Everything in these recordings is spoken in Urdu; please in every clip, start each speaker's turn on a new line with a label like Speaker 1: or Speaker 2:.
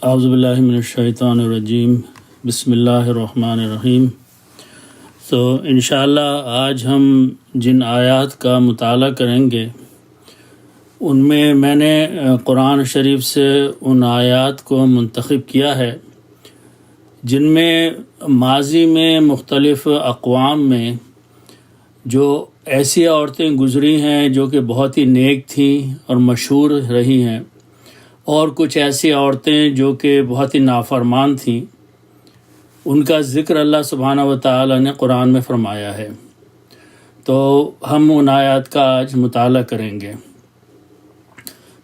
Speaker 1: اعوذ باللہ من الشیطان الرجیم، بسم اللہ الرحمن الرحیم۔ انشاءاللہ آج ہم جن آیات کا مطالعہ کریں گے ان میں نے قرآن شریف سے ان آیات کو منتخب کیا ہے جن میں ماضی میں مختلف اقوام میں جو ایسی عورتیں گزری ہیں جو کہ بہت ہی نیک تھیں اور مشہور رہی ہیں، اور کچھ ایسی عورتیں جو کہ بہت ہی نافرمان تھیں، ان کا ذکر اللہ سبحانہ و تعالی نے قرآن میں فرمایا ہے۔ تو ہم ان آیات کا آج مطالعہ کریں گے۔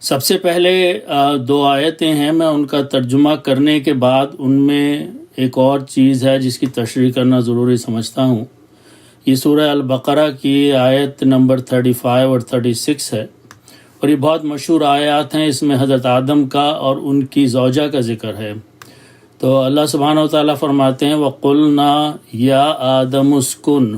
Speaker 1: سب سے پہلے دو آیتیں ہیں، میں ان کا ترجمہ کرنے کے بعد ان میں ایک اور چیز ہے جس کی تشریح کرنا ضروری سمجھتا ہوں۔ یہ سورہ البقرہ کی آیت نمبر 35 اور 36 ہے، اور یہ بہت مشہور آیات ہیں۔ اس میں حضرت آدم کا اور ان کی زوجہ کا ذکر ہے۔ تو اللہ سبحانہ و تعالیٰ فرماتے ہیں وَقُلْنَا یا آدم اسکن،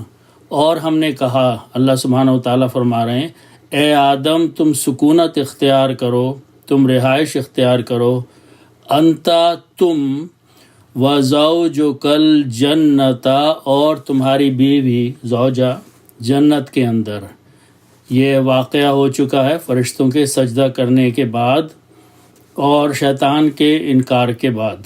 Speaker 1: اور ہم نے کہا، اللہ سبحانہ و تعالیٰ فرما رہے ہیں، اے آدم تم سکونت اختیار کرو، تم رہائش اختیار کرو، انتا تم وزوجک الجنۃ، اور تمہاری بیوی زوجہ جنت کے اندر۔ یہ واقعہ ہو چکا ہے فرشتوں کے سجدہ کرنے کے بعد اور شیطان کے انکار کے بعد۔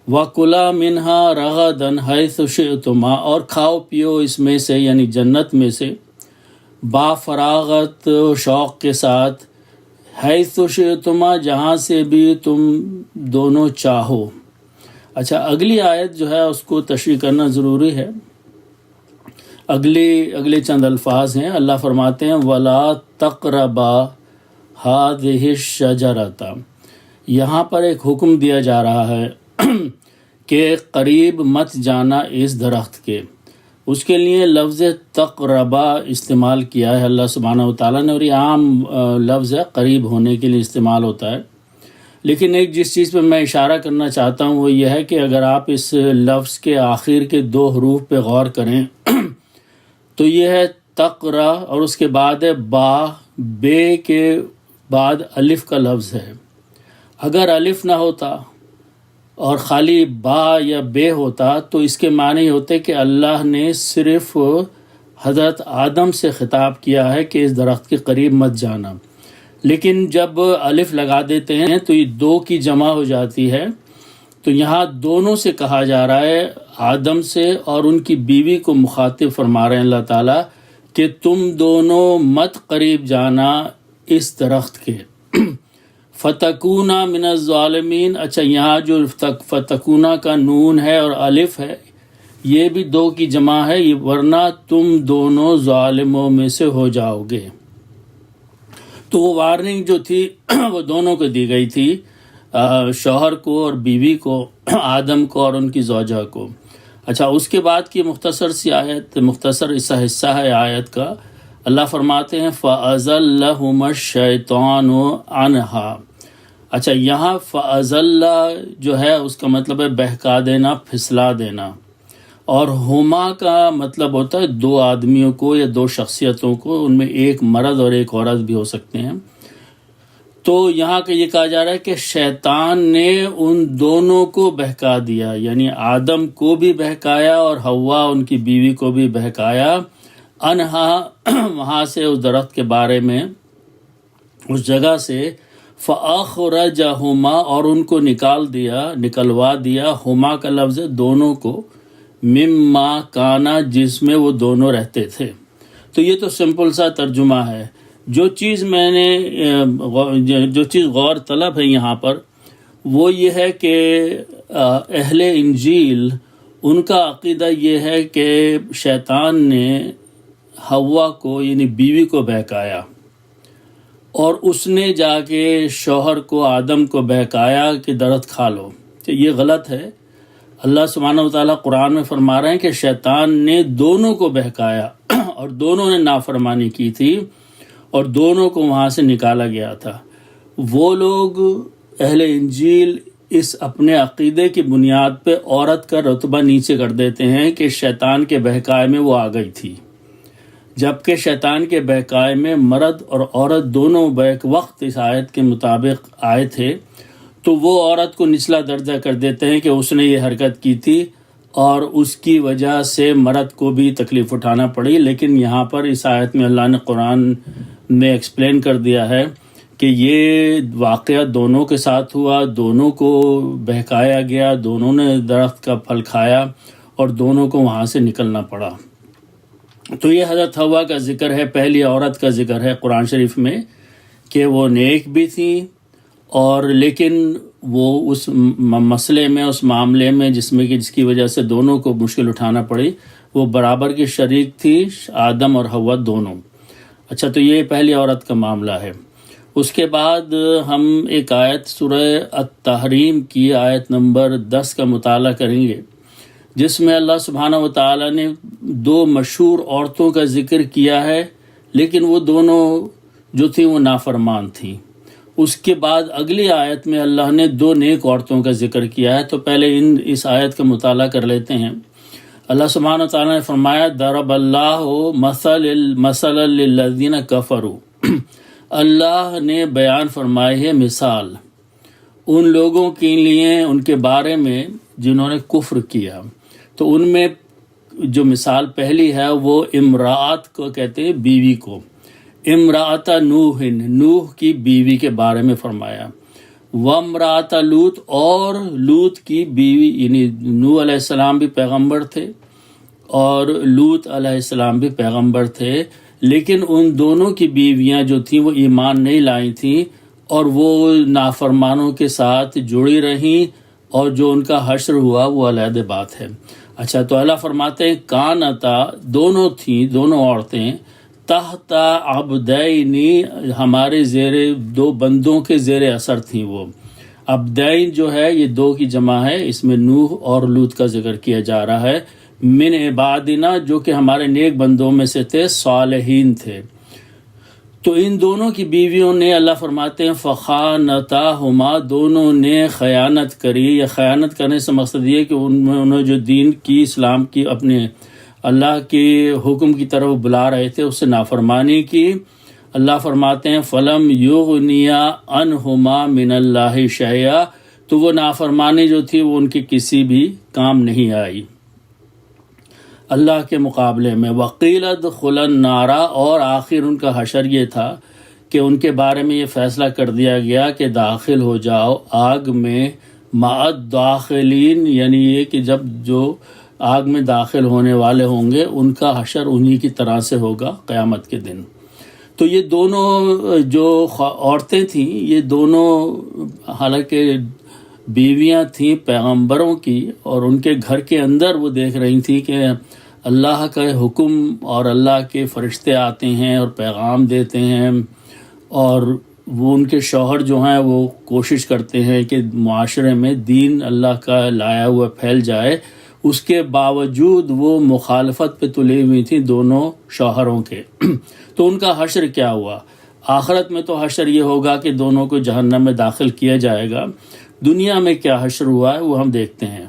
Speaker 1: وَكُلَا مِنْهَا رَغَدًا حَيْثُ شِئْتُمَا، اور کھاؤ پیو اس میں سے یعنی جنت میں سے با فراغت و شوق کے ساتھ، حَيْثُ شِئْتُمَا جہاں سے بھی تم دونوں چاہو۔ اچھا، اگلی آیت جو ہے اس کو تشریح کرنا ضروری ہے۔ اگلے چند الفاظ ہیں۔ اللہ فرماتے ہیں وَلَا تَقْرَبَا هَٰذِهِ الشَّجَرَةَ، یہاں پر ایک حکم دیا جا رہا ہے کہ قریب مت جانا اس درخت کے۔ اس کے لیے لفظ تقربا استعمال کیا ہے اللہ سبحانہ و تعالیٰ نے، اور یہ عام لفظ ہے، قریب ہونے کے لیے استعمال ہوتا ہے۔ لیکن ایک جس چیز پہ میں اشارہ کرنا چاہتا ہوں وہ یہ ہے کہ اگر آپ اس لفظ کے آخر کے دو حروف پہ غور کریں تو یہ ہے تقرا، اور اس کے بعد ہے با، بے کے بعد الف کا لفظ ہے۔ اگر الف نہ ہوتا اور خالی با یا بے ہوتا تو اس کے معنی ہوتے کہ اللہ نے صرف حضرت آدم سے خطاب کیا ہے کہ اس درخت کے قریب مت جانا، لیکن جب الف لگا دیتے ہیں تو یہ دو کی جمع ہو جاتی ہے۔ تو یہاں دونوں سے کہا جا رہا ہے، آدم سے اور ان کی بیوی کو مخاطب فرما رہے ہیں اللہ تعالیٰ کہ تم دونوں مت قریب جانا اس درخت کے۔ فتکونا من الظالمین، اچھا یہاں جو فتکونا کا نون ہے اور الف ہے یہ بھی دو کی جمع ہے، ورنہ تم دونوں ظالموں میں سے ہو جاؤ گے۔ تو وہ وارننگ جو تھی وہ دونوں کو دی گئی تھی، شوہر کو اور بیوی کو، آدم کو اور ان کی زوجہ کو۔ اچھا، اس کے بعد کی مختصر سی آیت، مختصر سا حصہ ہے آیت کا۔ اللہ فرماتے ہیں فَأَزَلَّهُمَا الشَّيْطَانُ عَنْهَا۔ اچھا، یہاں فَأَزَلَّ جو ہے اس کا مطلب ہے بہکا دینا، پھسلا دینا، اور ہما کا مطلب ہوتا ہے دو آدمیوں کو یا دو شخصیتوں کو، ان میں ایک مرد اور ایک عورت بھی ہو سکتے ہیں۔ تو یہاں کہ یہ کہا جا رہا ہے کہ شیطان نے ان دونوں کو بہکا دیا، یعنی آدم کو بھی بہکایا اور حوا ان کی بیوی کو بھی بہکایا، انہا وہاں سے اس درخت کے بارے میں، اس جگہ سے، فَأَخْرَجَهُمَا اور ان کو نکلوا دیا، ہما کا لفظ ہے دونوں کو، مما کانا جس میں وہ دونوں رہتے تھے۔ تو یہ تو سمپل سا ترجمہ ہے۔ جو چیز غور طلب ہے یہاں پر وہ یہ ہے کہ اہل انجیل ان کا عقیدہ یہ ہے کہ شیطان نے حوا کو یعنی بیوی کو بہکایا، اور اس نے جا کے شوہر کو آدم کو بہکایا کہ درخت کھا لو۔ تو یہ غلط ہے۔ اللہ سبحانہ و تعالیٰ قرآن میں فرما رہے ہیں کہ شیطان نے دونوں کو بہکایا اور دونوں نے نافرمانی کی تھی اور دونوں کو وہاں سے نکالا گیا تھا۔ وہ لوگ اہل انجیل اس اپنے عقیدے کی بنیاد پہ عورت کا رتبہ نیچے کر دیتے ہیں کہ شیطان کے بہکائے میں وہ آ گئی تھی، جبکہ شیطان کے بہکائے میں مرد اور عورت دونوں بیک وقت اس آیت کے مطابق آئے تھے۔ تو وہ عورت کو نچلا درجہ کر دیتے ہیں کہ اس نے یہ حرکت کی تھی اور اس کی وجہ سے مرد کو بھی تکلیف اٹھانا پڑی. لیکن یہاں پر اس آیت میں اللہ نے قرآن میں ایکسپلین کر دیا ہے کہ یہ واقعہ دونوں کے ساتھ ہوا، دونوں کو بہکایا گیا، دونوں نے درخت کا پھل کھایا اور دونوں کو وہاں سے نکلنا پڑا. تو یہ حضرت حوا کا ذکر ہے، پہلی عورت کا ذکر ہے قرآن شریف میں کہ وہ نیک بھی تھیں اور لیکن وہ اس مسئلے میں، اس معاملے میں جس کی وجہ سے دونوں کو مشکل اٹھانا پڑی، وہ برابر کی شریک تھی، آدم اور حوا دونوں. اچھا، تو یہ پہلی عورت کا معاملہ ہے. اس کے بعد ہم ایک آیت سورہ التحریم کی آیت نمبر 10 کا مطالعہ کریں گے، جس میں اللہ سبحانہ و تعالیٰ نے دو مشہور عورتوں کا ذکر کیا ہے، لیکن وہ دونوں جو تھیں وہ نافرمان تھیں. اس کے بعد اگلی آیت میں اللہ نے دو نیک عورتوں کا ذکر کیا ہے. تو پہلے اس آیت کا مطالعہ کر لیتے ہیں. اللہ سبحانہ و تعالیٰ نے فرمایا ضرب اللہ مثلا للذین کفروا، اللہ نے بیان فرمائی ہے مثال ان لوگوں کے لیے، ان کے بارے میں جنہوں نے کفر کیا. تو ان میں جو مثال پہلی ہے وہ امرأت کو کہتے ہیں، بیوی کو. امرأت نوح، نوح کی بیوی کے بارے میں فرمایا. وامرأت لوط، اور لوط کی بیوی، یعنی نوح علیہ السلام بھی پیغمبر تھے اور لوط علیہ السلام بھی پیغمبر تھے، لیکن ان دونوں کی بیویاں جو تھیں وہ ایمان نہیں لائی تھیں اور وہ نافرمانوں کے ساتھ جڑی رہیں، اور جو ان کا حشر ہوا وہ علیحدہ بات ہے. اچھا، تو اللہ فرماتے ہیں کانتا، دونوں تھیں، دونوں عورتیں، تحت عبدینی، ہمارے زیر، دو بندوں کے زیر اثر تھیں. وہ عبدین جو ہے یہ دو کی جمع ہے، اس میں نوح اور لوط کا ذکر کیا جا رہا ہے. من عبادنا، جو کہ ہمارے نیک بندوں میں سے تھے، صالحین تھے. تو ان دونوں کی بیویوں نے، اللہ فرماتے ہیں فخانتاہما، دونوں نے خیانت کری. یا خیانت کرنے سے مقصد یہ کہ انہوں جو دین کی، اسلام کی، اپنے اللہ کے حکم کی طرف بلا رہے تھے، اس سے نافرمانی کی. اللہ فرماتے ہیں فلم یغنیا عنہما من اللہ شیئا، تو وہ نافرمانی جو تھی وہ ان کی کسی بھی کام نہیں آئی اللہ کے مقابلے میں. وقیل ادخلا النار، اور آخر ان کا حشر یہ تھا کہ ان کے بارے میں یہ فیصلہ کر دیا گیا کہ داخل ہو جاؤ آگ میں، مع الداخلین، یعنی یہ کہ جب جو آگ میں داخل ہونے والے ہوں گے ان کا حشر انہی کی طرح سے ہوگا قیامت کے دن. تو یہ دونوں جو عورتیں تھیں، یہ دونوں حالانکہ بیویاں تھیں پیغمبروں کی، اور ان کے گھر کے اندر وہ دیکھ رہی تھیں کہ اللہ کا حکم اور اللہ کے فرشتے آتے ہیں اور پیغام دیتے ہیں، اور وہ ان کے شوہر جو ہیں وہ کوشش کرتے ہیں کہ معاشرے میں دین اللہ کا لایا ہوا پھیل جائے. اس کے باوجود وہ مخالفت پہ تلی ہوئی تھی دونوں شوہروں کے. تو ان کا حشر کیا ہوا؟ آخرت میں تو حشر یہ ہوگا کہ دونوں کو جہنم میں داخل کیا جائے گا. دنیا میں کیا حشر ہوا ہے وہ ہم دیکھتے ہیں.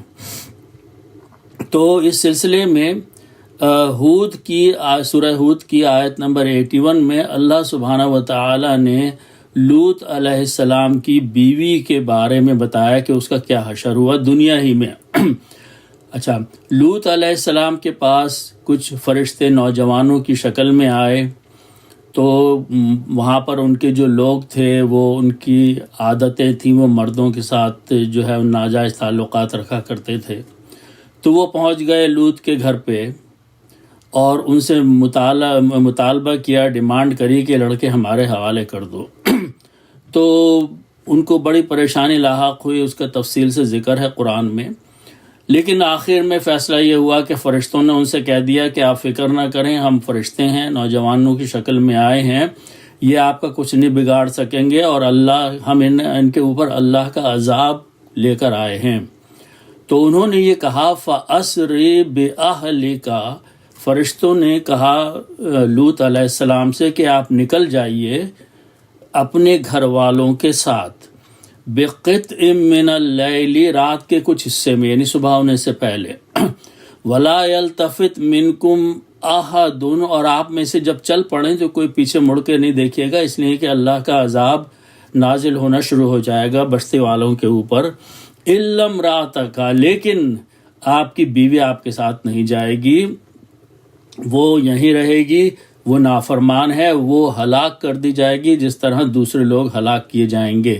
Speaker 1: تو اس سلسلے میں ہود کی سورہ ہود کی آیت نمبر 81 میں اللہ سبحانہ و تعالی نے لوط علیہ السلام کی بیوی کے بارے میں بتایا کہ اس کا کیا حشر ہوا دنیا ہی میں. اچھا، لوط علیہ السلام کے پاس کچھ فرشتے نوجوانوں کی شکل میں آئے، تو وہاں پر ان کے جو لوگ تھے وہ، ان کی عادتیں تھیں، وہ مردوں کے ساتھ جو ہے ناجائز تعلقات رکھا کرتے تھے. تو وہ پہنچ گئے لوط کے گھر پہ اور ان سے مطالبہ کیا، ڈیمانڈ کری کہ لڑکے ہمارے حوالے کر دو. تو ان کو بڑی پریشانی لاحق ہوئی، اس کا تفصیل سے ذکر ہے قرآن میں. لیکن آخر میں فیصلہ یہ ہوا کہ فرشتوں نے ان سے کہہ دیا کہ آپ فکر نہ کریں، ہم فرشتے ہیں، نوجوانوں کی شکل میں آئے ہیں، یہ آپ کا کچھ نہیں بگاڑ سکیں گے، اور اللہ، ہم ان کے اوپر اللہ کا عذاب لے کر آئے ہیں. تو انہوں نے یہ کہا فَأَسْرِ بِأَهْلِكَ، فرشتوں نے کہا لوط علیہ السلام سے کہ آپ نکل جائیے اپنے گھر والوں کے ساتھ، بِقِطْعٍ مِّنَ اللَّيْلِ، رات کے کچھ حصے میں، یعنی صبح ہونے سے پہلے، وَلَا يَلْتَفِتْ مِنْكُمْ أَحَدٌ، اور آپ میں سے جب چل پڑیں تو کوئی پیچھے مڑ کے نہیں دیکھیے گا، اس لیے کہ اللہ کا عذاب نازل ہونا شروع ہو جائے گا بستی والوں کے اوپر. الا امرأتک، لیکن آپ کی بیوی آپ کے ساتھ نہیں جائے گی، وہ یہیں رہے گی، وہ نافرمان ہے، وہ ہلاک کر دی جائے گی جس طرح دوسرے لوگ ہلاک کیے جائیں گے.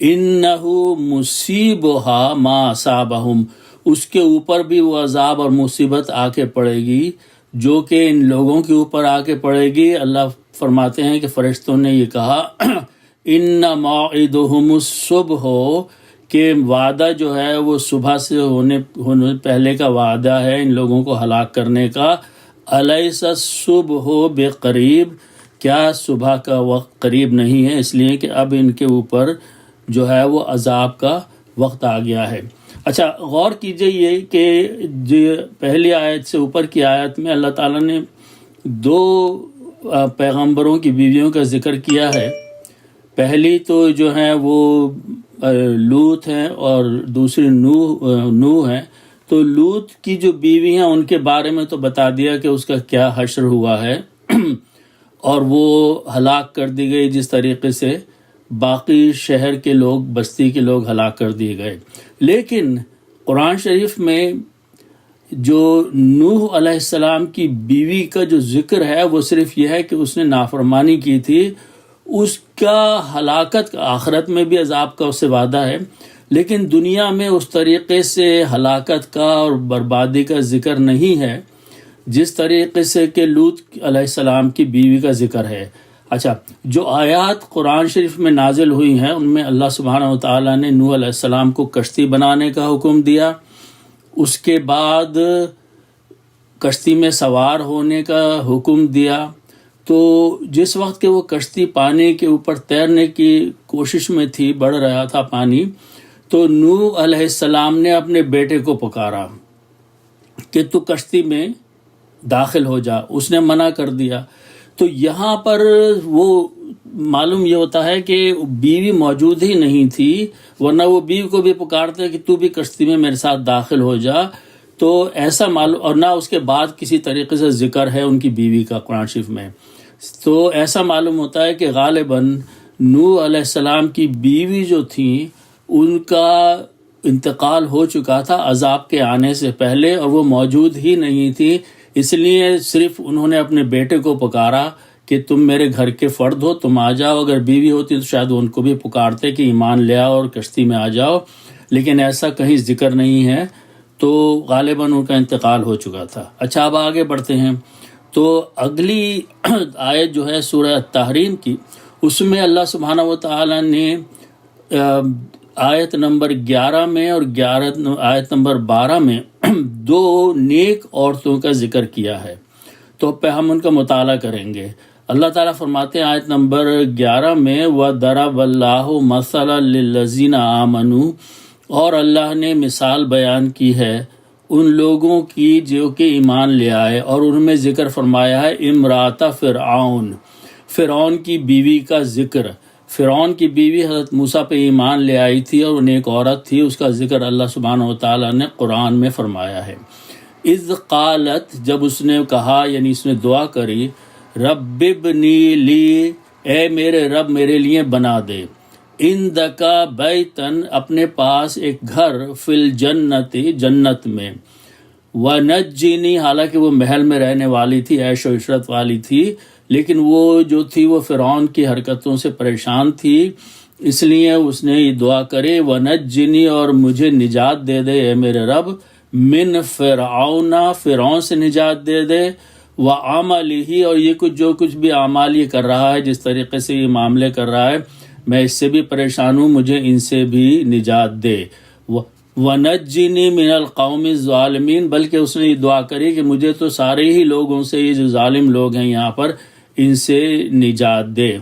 Speaker 1: انہ مصیبہا ما اصابہم، اس کے اوپر بھی وہ عذاب اور مصیبت آ کے پڑے گی جو کہ ان لوگوں کے اوپر آ کے پڑے گی. اللہ فرماتے ہیں کہ فرشتوں نے یہ کہا ان موعدہم الصبح، کہ وعدہ جو ہے وہ صبح سے ہونے پہلے کا وعدہ ہے ان لوگوں کو ہلاک کرنے کا. الیس الصبح بقریب، کیا صبح کا وقت قریب نہیں ہے؟ اس لیے کہ اب ان کے اوپر جو ہے وہ عذاب کا وقت آ گیا ہے. اچھا غور کیجئے یہ کہ جو پہلی آیت سے اوپر کی آیت میں اللہ تعالیٰ نے دو پیغمبروں کی بیویوں کا ذکر کیا ہے. پہلی تو جو ہیں وہ لوط ہیں اور دوسری نوح ہیں. تو لوط کی جو بیوی ہیں ان کے بارے میں تو بتا دیا کہ اس کا کیا حشر ہوا ہے اور وہ ہلاک کر دی گئی جس طریقے سے باقی شہر کے لوگ، بستی کے لوگ ہلاک کر دیے گئے. لیکن قرآن شریف میں جو نوح علیہ السلام کی بیوی کا جو ذکر ہے وہ صرف یہ ہے کہ اس نے نافرمانی کی تھی. اس کا ہلاکت آخرت میں بھی عذاب کا اس سے وعدہ ہے، لیکن دنیا میں اس طریقے سے ہلاکت کا اور بربادی کا ذکر نہیں ہے جس طریقے سے کہ لوط علیہ السلام کی بیوی کا ذکر ہے. اچھا، جو آیات قرآن شریف میں نازل ہوئی ہیں ان میں اللہ سبحانہ و تعالیٰ نے نوح علیہ السلام کو کشتی بنانے کا حکم دیا، اس کے بعد کشتی میں سوار ہونے کا حکم دیا. تو جس وقت کہ وہ کشتی پانی کے اوپر تیرنے کی کوشش میں تھی، بڑھ رہا تھا پانی، تو نوح علیہ السلام نے اپنے بیٹے کو پکارا کہ تو کشتی میں داخل ہو جا. اس نے منع کر دیا. تو یہاں پر وہ معلوم یہ ہوتا ہے کہ بیوی موجود ہی نہیں تھی، ورنہ وہ بیوی کو بھی پکارتے کہ تو بھی کشتی میں میرے ساتھ داخل ہو جا. تو ایسا معلوم، اور نہ اس کے بعد کسی طریقے سے ذکر ہے ان کی بیوی کا قرآن شریف میں. تو ایسا معلوم ہوتا ہے کہ غالباً نوح علیہ السلام کی بیوی جو تھیں ان کا انتقال ہو چکا تھا عذاب کے آنے سے پہلے، اور وہ موجود ہی نہیں تھی. اس لیے صرف انہوں نے اپنے بیٹے کو پکارا کہ تم میرے گھر کے فرد ہو، تم آ جاؤ. اگر بیوی ہوتی تو شاید ان کو بھی پکارتے کہ ایمان لے آؤ اور کشتی میں آ جاؤ، لیکن ایسا کہیں ذکر نہیں ہے. تو غالباً ان کا انتقال ہو چکا تھا. اچھا، اب آگے بڑھتے ہیں. تو اگلی آیت جو ہے سورہ التحریم کی، اس میں اللہ سبحانہ و تعالیٰ نے آیت نمبر 11 میں اور آیت نمبر 12 میں دو نیک عورتوں کا ذکر کیا ہے. تو پہ ہم ان کا مطالعہ کریں گے. اللہ تعالیٰ فرماتے ہیں آیت نمبر 11 میں وَضَرَبَ اللَّهُ مَثَلًا لِلَّذِينَ آمَنُوا، اور اللہ نے مثال بیان کی ہے ان لوگوں کی جو کہ ایمان لے آئے، اور ان میں ذکر فرمایا ہے امرأۃ فرعون کی بیوی کا ذکر. فرعون کی بیوی حضرت موسیٰ پہ ایمان لے آئی تھی اور ایک عورت تھی، اس کا ذکر اللہ سبحانہ و تعالیٰ نے قرآن میں فرمایا ہے. اذ قالت، جب اس نے کہا یعنی اس نے دعا کری، رب ابنی لی، اے میرے رب میرے لیے بنا دے، عندک بیتن، اپنے پاس ایک گھر، فی الجنت، جنت میں، ونجنی، حالانکہ وہ محل میں رہنے والی تھی، عیش و عشرت والی تھی، لیکن وہ جو تھی وہ فرعون کی حرکتوں سے پریشان تھی، اس لیے اس نے یہ دعا کرے ونجنی، اور مجھے نجات دے دے اے میرے رب، من فرعون، فرعون سے نجات دے دے، وعملہ، اور یہ جو کچھ بھی اعمال یہ کر رہا ہے، جس طریقے سے یہ معاملے کر رہا ہے، میں اس سے بھی پریشان ہوں، مجھے ان سے بھی نجات دے. وَنَجِّنِي مِنَ الْقَوْمِ الظَّالِمِينَ، بلکہ اس نے یہ دعا کری کہ مجھے تو سارے ہی لوگوں سے، یہ جو ظالم لوگ ہیں یہاں پر، ان سے نجات دے.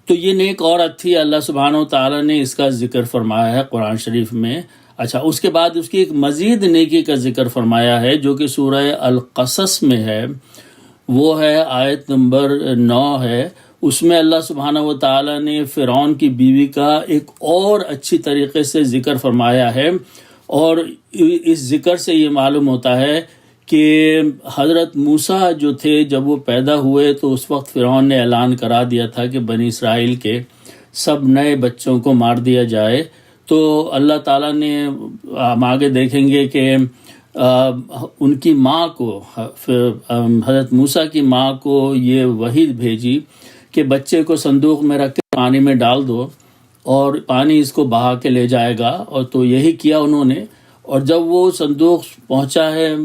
Speaker 1: تو یہ نیک عورت تھی، اللہ سبحانہ و تعالیٰ نے اس کا ذکر فرمایا ہے قرآن شریف میں. اچھا، اس کے بعد اس کی ایک مزید نیکی کا ذکر فرمایا ہے جو کہ سورہ القصص میں ہے، وہ ہے آیت نمبر 9 ہے. اس میں اللہ سبحانہ و تعالیٰ نے فرعون کی بیوی کا ایک اور اچھی طریقے سے ذکر فرمایا ہے، اور اس ذکر سے یہ معلوم ہوتا ہے کہ حضرت موسیٰ جو تھے جب وہ پیدا ہوئے تو اس وقت فرعون نے اعلان کرا دیا تھا کہ بنی اسرائیل کے سب نئے بچوں کو مار دیا جائے، تو اللہ تعالیٰ نے، ہم آگے دیکھیں گے کہ ان کی ماں کو، حضرت موسیٰ کی ماں کو یہ وحی بھیجی کہ بچے کو صندوق میں رکھ کے پانی میں ڈال دو اور پانی اس کو بہا کے لے جائے گا، اور تو یہی کیا انہوں نے۔ اور جب وہ صندوق پہنچا ہے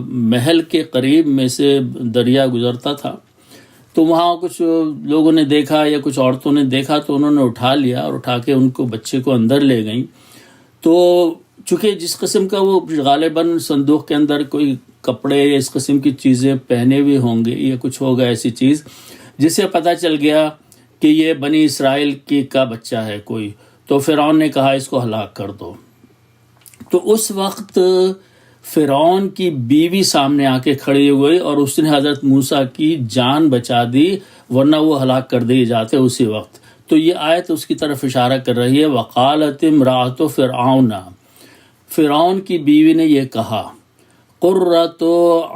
Speaker 1: محل کے قریب میں سے دریا گزرتا تھا، تو وہاں کچھ لوگوں نے دیکھا یا کچھ عورتوں نے دیکھا، تو انہوں نے اٹھا لیا اور اٹھا کے ان کو بچے کو اندر لے گئیں۔ تو چونکہ جس قسم کا وہ غالباً صندوق کے اندر کوئی کپڑے یا اس قسم کی چیزیں پہنے ہوئے ہوں گے یا کچھ ہوگا ایسی چیز، جس سے پتہ چل گیا کہ یہ بنی اسرائیل کی کا بچہ ہے کوئی، تو فرعون نے کہا اس کو ہلاک کر دو۔ تو اس وقت فرعون کی بیوی سامنے آ کے کھڑی ہوئی اور اس نے حضرت موسیٰ کی جان بچا دی، ورنہ وہ ہلاک کر دیے جاتے اسی وقت۔ تو یہ آیت اس کی طرف اشارہ کر رہی ہے، وقالت امرأۃ فرعون، فرعون کی بیوی نے یہ کہا، قرۃ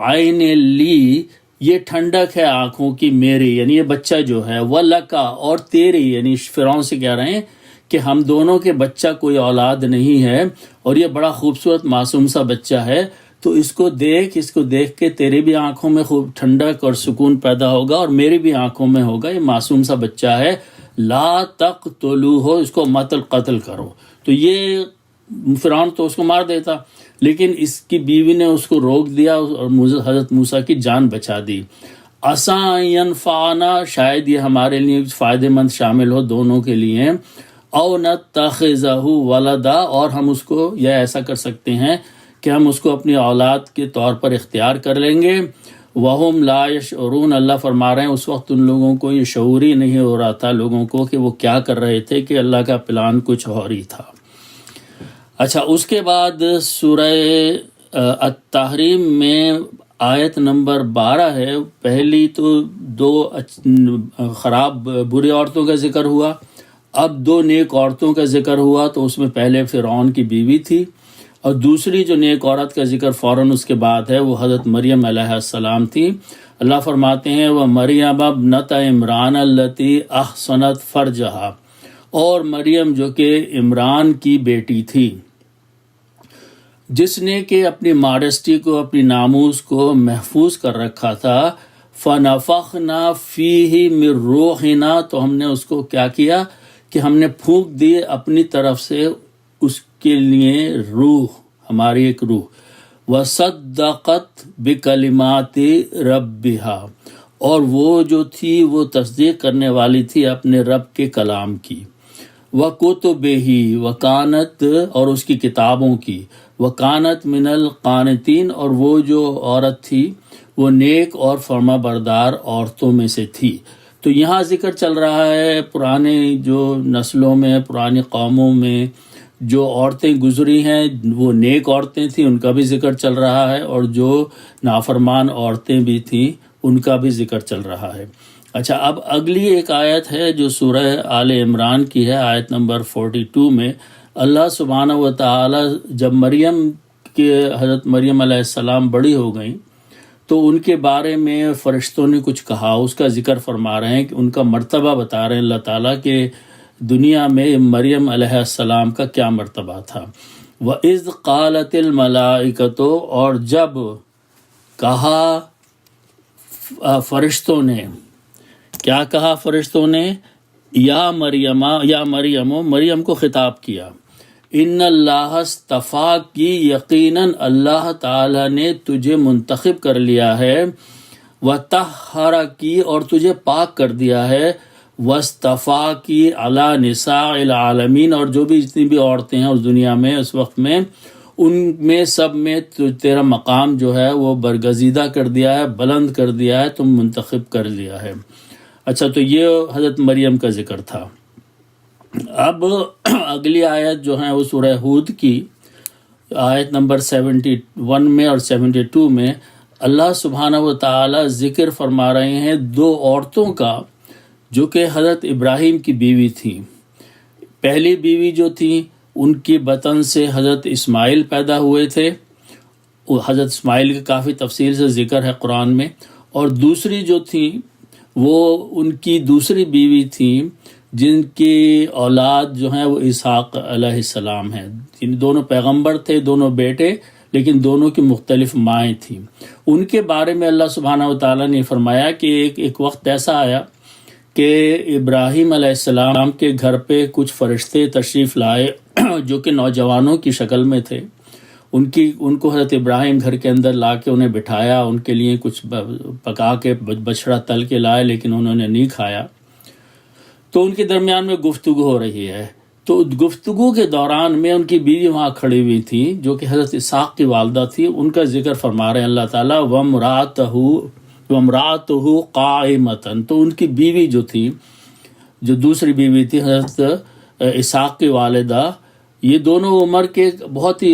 Speaker 1: عین لی، یہ ٹھنڈک ہے آنکھوں کی میری، یعنی یہ بچہ جو ہے، ولکا، اور تیری، یعنی فرعون سے کہہ رہے ہیں کہ ہم دونوں کے بچہ کوئی اولاد نہیں ہے، اور یہ بڑا خوبصورت معصوم سا بچہ ہے، تو اس کو دیکھ کے تیری بھی آنکھوں میں خوب ٹھنڈک اور سکون پیدا ہوگا، اور میری بھی آنکھوں میں ہوگا، یہ معصوم سا بچہ ہے، لا تقتلوہ، اس کو مت قتل کرو۔ تو یہ فرعون تو اس کو مار دیتا، لیکن اس کی بیوی نے اس کو روک دیا اور حضرت موسیٰ کی جان بچا دی۔ عسیٰ ینفعنا، شاید یہ ہمارے لیے فائدہ مند شامل ہو دونوں کے لیے، او نتخذہ ولدا، اور ہم اس کو، یا ایسا کر سکتے ہیں کہ ہم اس کو اپنی اولاد کے طور پر اختیار کر لیں گے۔ وہم لا یشعرون، اللہ فرما رہے ہیں اس وقت ان لوگوں کو یہ شعور ہی نہیں ہو رہا تھا لوگوں کو کہ وہ کیا کر رہے تھے، کہ اللہ کا پلان کچھ اور ہی تھا۔ اچھا، اس کے بعد سورہ التحریم میں آیت نمبر 12 ہے۔ پہلی تو دو خراب بری عورتوں کا ذکر ہوا، اب دو نیک عورتوں کا ذکر ہوا۔ تو اس میں پہلے فرعون کی بیوی تھی، اور دوسری جو نیک عورت کا ذکر فوراً اس کے بعد ہے وہ حضرت مریم علیہ السلام تھی۔ اللہ فرماتے ہیں وَمَرْيَمَ ابْنَتَ عِمْرَانَ الَّتِي أَحْصَنَتْ فَرْجَهَا، اور مریم جو کہ عمران کی بیٹی تھی، جس نے کہ اپنی ماڈسٹی کو، اپنی ناموس کو محفوظ کر رکھا تھا۔ فَنَفَخْنَا فِيهِ مِن رُوحِنَا، تو ہم نے اس کو کیا کیا کہ ہم نے پھونک دی اپنی طرف سے اس کے لیے روح، ہماری ایک روح۔ وَصَدَّقَتْ بِكَلِمَاتِ رَبِّهَا، اور وہ جو تھی وہ تصدیق کرنے والی تھی اپنے رب کے کلام کی۔ وَكُتُبِهِ، وَكَانَتْ، اور اس کی کتابوں کی۔ وَكَانَتْ مِنَ الْقَانِتِينَ، اور وہ جو عورت تھی وہ نیک اور فرما بردار عورتوں میں سے تھی۔ تو یہاں ذکر چل رہا ہے پرانے جو نسلوں میں، پرانی قوموں میں جو عورتیں گزری ہیں وہ نیک عورتیں تھیں، ان کا بھی ذکر چل رہا ہے، اور جو نافرمان عورتیں بھی تھیں ان کا بھی ذکر چل رہا ہے۔ اچھا، اب اگلی ایک آیت ہے جو سورہ آل عمران کی ہے، آیت نمبر 42 میں اللہ سبحانہ و تعالی جب حضرت مریم علیہ السلام بڑی ہو گئیں تو ان کے بارے میں فرشتوں نے کچھ کہا، اس کا ذکر فرما رہے ہیں کہ ان کا مرتبہ بتا رہے ہیں اللہ تعالیٰ کہ دنیا میں مریم علیہ السلام کا کیا مرتبہ تھا۔ وَإِذْ قَالَتِ الْمَلَائِكَةُ، اور جب کہا فرشتوں نے، کیا کہا فرشتوں نے؟ یا مریم، مریم کو خطاب کیا، ان اللہ اصطفاک، کی یقیناً اللہ تعالیٰ نے تجھے منتخب کر لیا ہے، وطہرکی، اور تجھے پاک کر دیا ہے، واصطفاکی علی نساء العالمین، اور جو بھی جتنی بھی عورتیں ہیں اس دنیا میں اس وقت میں، ان میں سب میں تیرا مقام جو ہے وہ برگزیدہ کر دیا ہے، بلند کر دیا ہے، تم منتخب کر لیا ہے۔ اچھا، تو یہ حضرت مریم کا ذکر تھا۔ اب اگلی آیت جو ہے وہ سورہ ہود کی آیت نمبر 71 میں اور 72 میں اللہ سبحانہ و تعالی ذکر فرما رہے ہیں دو عورتوں کا جو کہ حضرت ابراہیم کی بیوی تھیں۔ پہلی بیوی جو تھی ان کی بطن سے حضرت اسماعیل پیدا ہوئے تھے، وہ حضرت اسماعیل کا کافی تفصیل سے ذکر ہے قرآن میں، اور دوسری جو تھی وہ ان کی دوسری بیوی تھی جن کی اولاد جو ہیں وہ اسحاق علیہ السلام ہیں. دونوں پیغمبر تھے، دونوں بیٹے، لیکن دونوں کی مختلف مائیں تھیں. ان کے بارے میں اللہ سبحانہ و تعالیٰ نے فرمایا کہ ایک وقت ایسا آیا کہ ابراہیم علیہ السلام کے گھر پہ کچھ فرشتے تشریف لائے جو کہ نوجوانوں کی شکل میں تھے. ان کو حضرت ابراہیم گھر کے اندر لا کے انہیں بٹھایا، ان کے لیے کچھ پکا کے بچڑا تل کے لائے، لیکن انہوں نے نہیں کھایا. تو ان کے درمیان میں گفتگو ہو رہی ہے. تو گفتگو کے دوران میں ان کی بیوی وہاں کھڑی ہوئی تھی جو کہ حضرت اسحاق کی والدہ تھی. ان کا ذکر فرما رہے ہیں اللہ تعالیٰ، وَامْرَأَتُهُ قَائِمَةً. تو ان کی بیوی جو تھی، جو دوسری بیوی تھی حضرت اسحاق کی والدہ، یہ دونوں عمر کے بہت ہی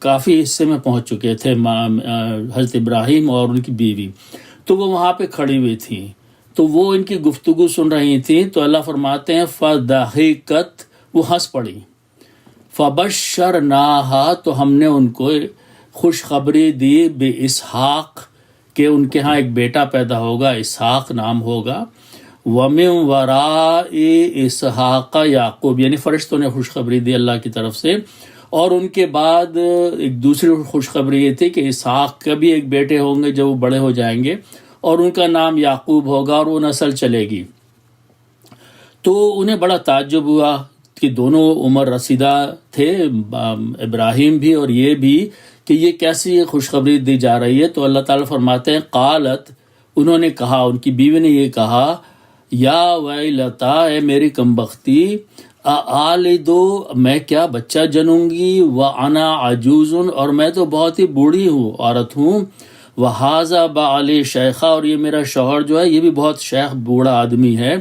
Speaker 1: کافی حصے میں پہنچ چکے تھے، حضرت ابراہیم اور ان کی بیوی. تو وہ وہاں پہ کھڑی ہوئی تھیں، تو وہ ان کی گفتگو سن رہی تھیں. تو اللہ فرماتے ہیں فَضَحِكَتْ، وہ ہنس پڑی. فَبَشَّرْنَاهَا، تو ہم نے ان کو خوشخبری دی بِإِسْحَاقَ، کہ ان کے ہاں ایک بیٹا پیدا ہوگا، اسحاق نام ہوگا. وَمِن وَرَاءِ إِسْحَاقَ یعقوب، یعنی فرشتوں نے خوشخبری دی اللہ کی طرف سے. اور ان کے بعد ایک دوسری خوشخبری یہ تھی کہ اسحاق کا بھی ایک بیٹے ہوں گے جب وہ بڑے ہو جائیں گے، اور ان کا نام یعقوب ہوگا، اور وہ نسل چلے گی. تو انہیں بڑا تعجب ہوا کہ دونوں عمر رسیدہ تھے، ابراہیم بھی اور یہ بھی، کہ یہ کیسی خوشخبری دی جا رہی ہے. تو اللہ تعالیٰ فرماتے ہیں قالت، انہوں نے کہا، ان کی بیوی نے یہ کہا، یا ویلتا، اے میری کمبختی، آلدو، میں کیا بچہ جنوں گی، وانا عجوز، اور میں تو بہت ہی بوڑھی ہوں، عورت ہوں، وہذا بعلی شیخہ، اور یہ میرا شوہر جو ہے یہ بھی بہت شیخ بوڑھا آدمی ہے.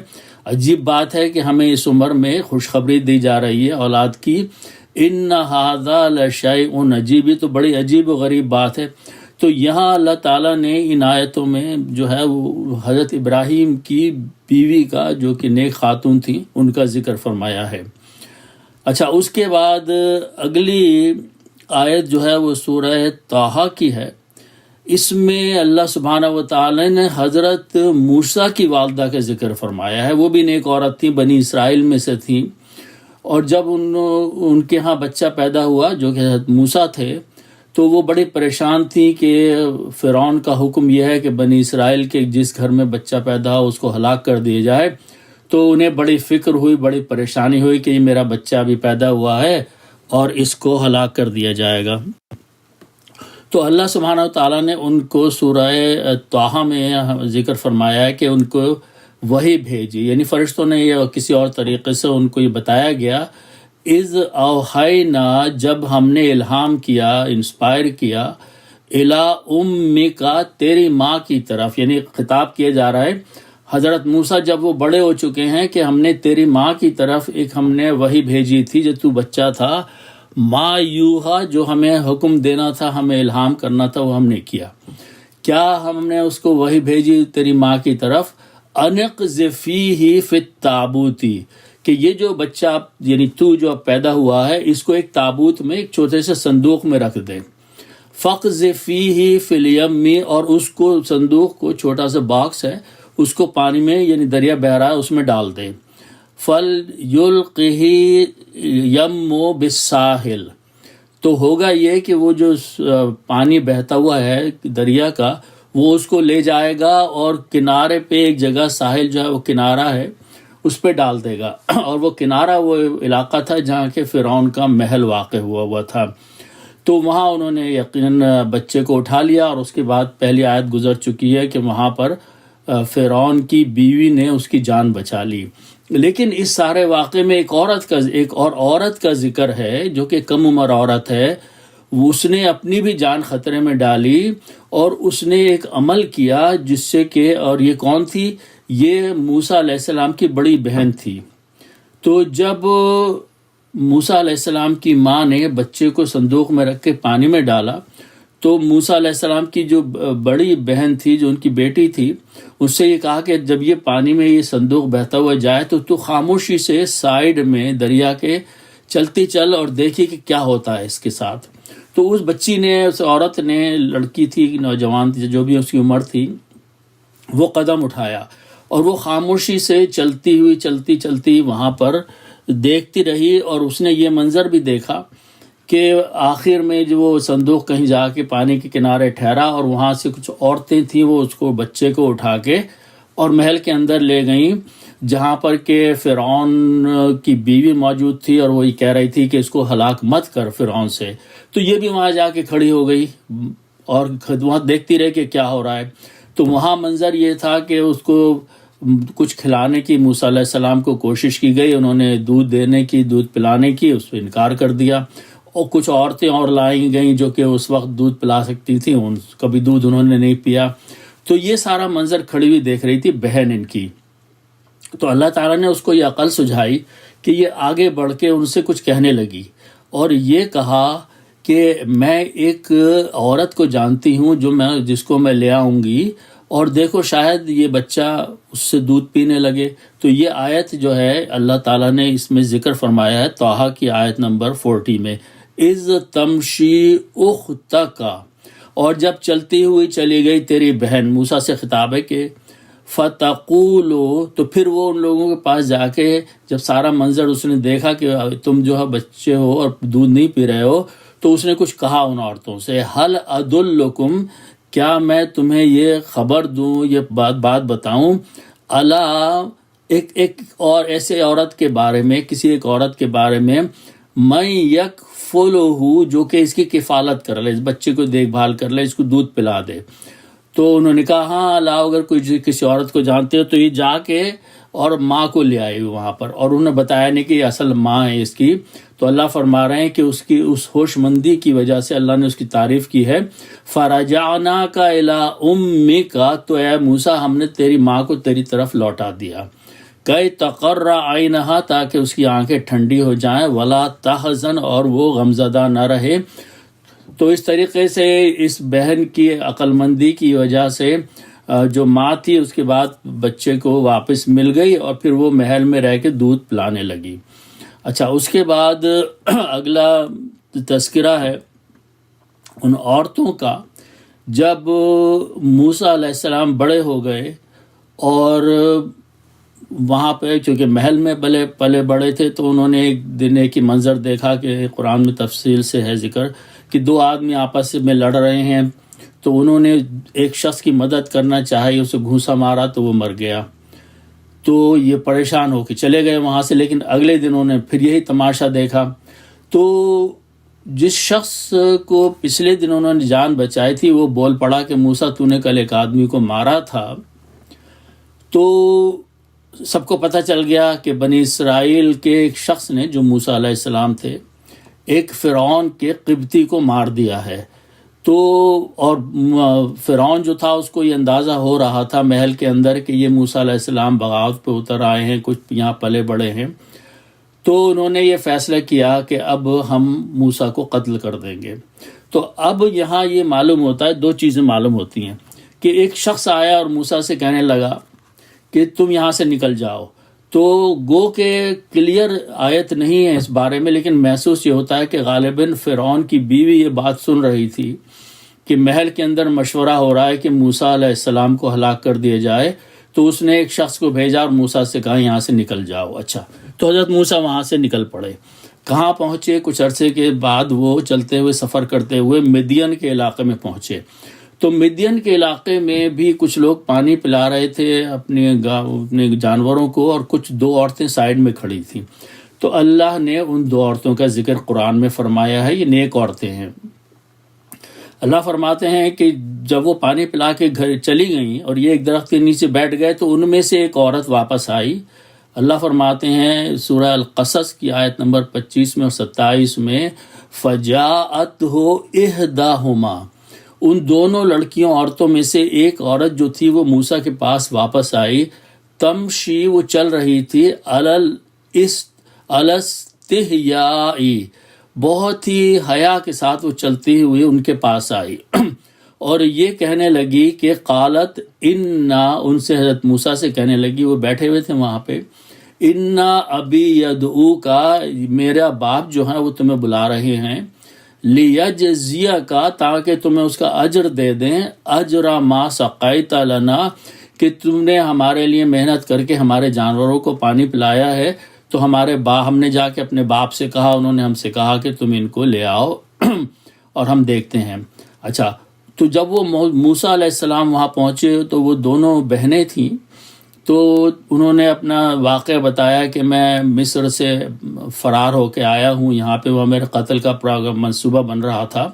Speaker 1: عجیب بات ہے کہ ہمیں اس عمر میں خوشخبری دی جا رہی ہے اولاد کی. ان ھذا لشیء عجیب، یہ تو بڑی عجیب و غریب بات ہے. تو یہاں اللہ تعالیٰ نے ان آیتوں میں جو ہے وہ حضرت ابراہیم کی بیوی کا، جو کہ نیک خاتون تھیں، ان کا ذکر فرمایا ہے. اچھا، اس کے بعد اگلی آیت جو ہے وہ سورہ طٰہٰ کی ہے. اس میں اللہ سبحانہ و تعالی نے حضرت موسیٰ کی والدہ کا ذکر فرمایا ہے. وہ بھی نیک عورت تھیں، بنی اسرائیل میں سے تھیں. اور جب ان کے ہاں بچہ پیدا ہوا جو کہ حضرت موسیٰ تھے، تو وہ بڑی پریشان تھی کہ فرعون کا حکم یہ ہے کہ بنی اسرائیل کے جس گھر میں بچہ پیدا ہو اس کو ہلاک کر دیا جائے. تو انہیں بڑی فکر ہوئی، بڑی پریشانی ہوئی کہ یہ میرا بچہ ابھی پیدا ہوا ہے اور اس کو ہلاک کر دیا جائے گا. تو اللہ سبحانہ وتعالیٰ نے ان کو سورہ طٰہٰ میں ذکر فرمایا ہے کہ ان کو وحی بھیجی، یعنی فرشتوں نے یا کسی اور طریقے سے ان کو یہ بتایا گیا. اذ اوحینا، جب ہم نے الہام کیا، انسپائر کیا، الی امک، تیری ماں کی طرف، یعنی خطاب کیا جا رہا ہے حضرت موسیٰ جب وہ بڑے ہو چکے ہیں کہ ہم نے تیری ماں کی طرف ایک ہم نے وحی بھیجی تھی جب تو بچہ تھا. ما یوحا، جو ہمیں حکم دینا تھا، ہمیں الہام کرنا تھا، وہ ہم نے کیا. کیا ہم نے اس کو وحی بھیجی تیری ماں کی طرف، انقذفیہ فی التابوت، کہ یہ جو بچہ یعنی تو جو اب پیدا ہوا ہے اس کو ایک تابوت میں، ایک چھوٹے سے صندوق میں رکھ دے. فقذفیہ فی الیم، اور اس کو صندوق کو، چھوٹا سا باکس ہے، اس کو پانی میں یعنی دریا بہہ رہا ہے اس میں ڈال دے. فَلْيُلْقِهِ يَمُّ بِالسَّاحِلِ، تو ہوگا یہ کہ وہ جو پانی بہتا ہوا ہے دریا کا، وہ اس کو لے جائے گا اور کنارے پہ ایک جگہ، ساحل جو ہے وہ کنارہ ہے، اس پہ ڈال دے گا. اور وہ کنارہ وہ علاقہ تھا جہاں کہ فرعون کا محل واقع ہوا تھا. تو وہاں انہوں نے یقیناً بچے کو اٹھا لیا، اور اس کے بعد پہلی آیت گزر چکی ہے کہ وہاں پر فرعون کی بیوی نے اس کی جان بچا لی. لیکن اس سارے واقعے میں ایک اور عورت کا ذکر ہے جو کہ کم عمر عورت ہے. اس نے اپنی بھی جان خطرے میں ڈالی اور اس نے ایک عمل کیا جس سے کہ، اور یہ کون تھی؟ یہ موسیٰ علیہ السلام کی بڑی بہن تھی. تو جب موسیٰ علیہ السلام کی ماں نے بچے کو صندوق میں رکھ کے پانی میں ڈالا، تو موسیٰ علیہ السلام کی جو بڑی بہن تھی، جو ان کی بیٹی تھی، اس سے یہ کہا کہ جب یہ پانی میں یہ صندوق بہتا ہوا جائے تو خاموشی سے سائیڈ میں دریا کے چلتی چل اور دیکھی کہ کیا ہوتا ہے اس کے ساتھ. تو اس بچی نے، اس عورت نے، لڑکی تھی، نوجوان تھی، جو بھی اس کی عمر تھی، وہ قدم اٹھایا اور وہ خاموشی سے چلتی وہاں پر دیکھتی رہی، اور اس نے یہ منظر بھی دیکھا کہ آخر میں جو وہ صندوق کہیں جا کے پانی کے کنارے ٹھہرا، اور وہاں سے کچھ عورتیں تھیں، وہ اس کو بچے کو اٹھا کے اور محل کے اندر لے گئیں، جہاں پر کہ فرعون کی بیوی موجود تھی، اور وہی کہہ رہی تھی کہ اس کو ہلاک مت کر فرعون سے۔ تو یہ بھی وہاں جا کے کھڑی ہو گئی اور وہاں دیکھتی رہی کہ کیا ہو رہا ہے۔ تو وہاں منظر یہ تھا کہ اس کو کچھ کھلانے کی موسیٰ علیہ السلام کو کوشش کی گئی، انہوں نے دودھ پلانے کی، اس پہ انکار کر دیا، اور کچھ عورتیں اور لائی گئیں جو کہ اس وقت دودھ پلا سکتی تھیں، کبھی دودھ انہوں نے نہیں پیا۔ تو یہ سارا منظر کھڑی ہوئی دیکھ رہی تھی بہن ان کی۔ تو اللہ تعالیٰ نے اس کو یہ عقل سجھائی کہ یہ آگے بڑھ کے ان سے کچھ کہنے لگی، اور یہ کہا کہ میں ایک عورت کو جانتی ہوں جس کو میں لے آؤں گی، اور دیکھو شاید یہ بچہ اس سے دودھ پینے لگے۔ تو یہ آیت جو ہے اللہ تعالیٰ نے اس میں ذکر فرمایا ہے طٰہٰ کی آیت نمبر 40 میں، اِذْ تَمْشِي أُخْتَكَ، اور جب چلتی ہوئی چلی گئی تیری بہن، موسیٰ سے خطاب ہے کہ فَتَقُولُ، تو پھر وہ ان لوگوں کے پاس جا کے جب سارا منظر اس نے دیکھا کہ تم جو ہے بچے ہو اور دودھ نہیں پی رہے ہو، تو اس نے کچھ کہا ان عورتوں سے، هَلْ أَدُلُّكُمْ، کیا میں تمہیں یہ خبر دوں، یہ بات بتاؤں، ایک اور ایسے عورت کے بارے میں، کسی ایک عورت کے بارے میں، مَن يَكْفُلُهُ، جو کہ اس کی کفالت کر لے، اس بچے کو دیکھ بھال کر لے، اس کو دودھ پلا دے۔ تو انہوں نے کہا ہاں اللہ، اگر کوئی کسی عورت کو جانتے ہو تو یہ جا کے اور ماں کو لے آئی وہاں پر، اور انہوں نے بتایا نہیں کہ یہ اصل ماں ہے اس کی۔ تو اللہ فرما رہے ہیں کہ اس کی اس ہوش مندی کی وجہ سے اللہ نے اس کی تعریف کی ہے، فَرَجَعْنَاكَ إِلَىٰ أُمِّكَ، تو اے موسیٰ ہم نے تیری ماں کو تیری طرف لوٹا دیا، كَيْ تَقَرَّ عَيْنَهَا، تاکہ اس کی آنکھیں ٹھنڈی ہو جائیں، وَلَا تَحْزَنْ، اور وہ غمزدہ نہ رہے۔ تو اس طریقے سے اس بہن کی عقل مندی کی وجہ سے جو ماں تھی اس کے بعد بچے کو واپس مل گئی، اور پھر وہ محل میں رہ کے دودھ پلانے لگی۔ اچھا، اس کے بعد اگلا تذکرہ ہے ان عورتوں کا، جب موسیٰ علیہ السلام بڑے ہو گئے، اور وہاں پہ چونکہ محل میں پلے بڑے تھے، تو انہوں نے ایک دن ایک ہی منظر دیکھا کہ قرآن میں تفصیل سے ہے ذکر کہ دو آدمی آپس میں لڑ رہے ہیں، تو انہوں نے ایک شخص کی مدد کرنا چاہی، اسے گھوسا مارا تو وہ مر گیا۔ تو یہ پریشان ہو کے چلے گئے وہاں سے، لیکن اگلے دن انہوں نے پھر یہی تماشا دیکھا۔ تو جس شخص کو پچھلے دن انہوں نے جان بچائی تھی، وہ بول پڑا کہ موسیٰ تو نے کل ایک آدمی کو مارا تھا۔ تو سب کو پتہ چل گیا کہ بنی اسرائیل کے ایک شخص نے، جو موسیٰ علیہ السلام تھے، ایک فرعون کے قبطی کو مار دیا ہے۔ تو اور فرعون جو تھا اس کو یہ اندازہ ہو رہا تھا محل کے اندر کہ یہ موسیٰ علیہ السلام بغاوت پہ اتر آئے ہیں، کچھ یہاں پلے بڑے ہیں۔ تو انہوں نے یہ فیصلہ کیا کہ اب ہم موسیٰ کو قتل کر دیں گے۔ تو اب یہاں یہ معلوم ہوتا ہے، دو چیزیں معلوم ہوتی ہیں کہ ایک شخص آیا اور موسیٰ سے کہنے لگا کہ تم یہاں سے نکل جاؤ۔ تو گو کہ کلیئر آیت نہیں ہے اس بارے میں، لیکن محسوس یہ ہوتا ہے کہ غالباً فرعون کی بیوی یہ بات سن رہی تھی کہ محل کے اندر مشورہ ہو رہا ہے کہ موسیٰ علیہ السلام کو ہلاک کر دیا جائے، تو اس نے ایک شخص کو بھیجا اور موسیٰ سے کہا یہاں سے نکل جاؤ۔ اچھا، تو حضرت موسیٰ وہاں سے نکل پڑے۔ کہاں پہنچے؟ کچھ عرصے کے بعد وہ چلتے ہوئے سفر کرتے ہوئے مدین کے علاقے میں پہنچے۔ تو مدین کے علاقے میں بھی کچھ لوگ پانی پلا رہے تھے اپنے جانوروں کو، اور کچھ دو عورتیں سائیڈ میں کھڑی تھیں۔ تو اللہ نے ان دو عورتوں کا ذکر قرآن میں فرمایا ہے، یہ نیک عورتیں ہیں۔ اللہ فرماتے ہیں کہ جب وہ پانی پلا کے گھر چلی گئیں اور یہ ایک درخت کے نیچے بیٹھ گئے، تو ان میں سے ایک عورت واپس آئی۔ اللہ فرماتے ہیں سورہ القصص کی آیت نمبر 25 میں اور 27 میں، فَجَاءَتْهُ إِحْدَاهُمَا، ان دونوں لڑکیوں عورتوں میں سے ایک عورت جو تھی وہ موسیٰ کے پاس واپس آئی، تمشی، وہ چل رہی تھی، الاستحیاء، بہت ہی حیا کے ساتھ وہ چلتی ہوئی ان کے پاس آئی اور یہ کہنے لگی کہ قالت انا، ان سے حضرت موسیٰ سے کہنے لگی، وہ بیٹھے ہوئے تھے وہاں پہ، انا ابی یدعوکا، میرا باپ جو ہے وہ تمہیں بلا رہے ہیں، لیجزیک، تاکہ تمہیں اس کا اجر دے دیں، اجر ما سقیت لنا، کہ تم نے ہمارے لیے محنت کر کے ہمارے جانوروں کو پانی پلایا ہے، تو ہم نے جا کے اپنے باپ سے کہا، انہوں نے ہم سے کہا کہ تم ان کو لے آؤ اور ہم دیکھتے ہیں۔ اچھا، تو جب وہ موسیٰ علیہ السلام وہاں پہنچے تو وہ دونوں بہنیں تھیں، تو انہوں نے اپنا واقعہ بتایا کہ میں مصر سے فرار ہو کے آیا ہوں، یہاں پہ وہ میرے قتل کا پروگرام منصوبہ بن رہا تھا۔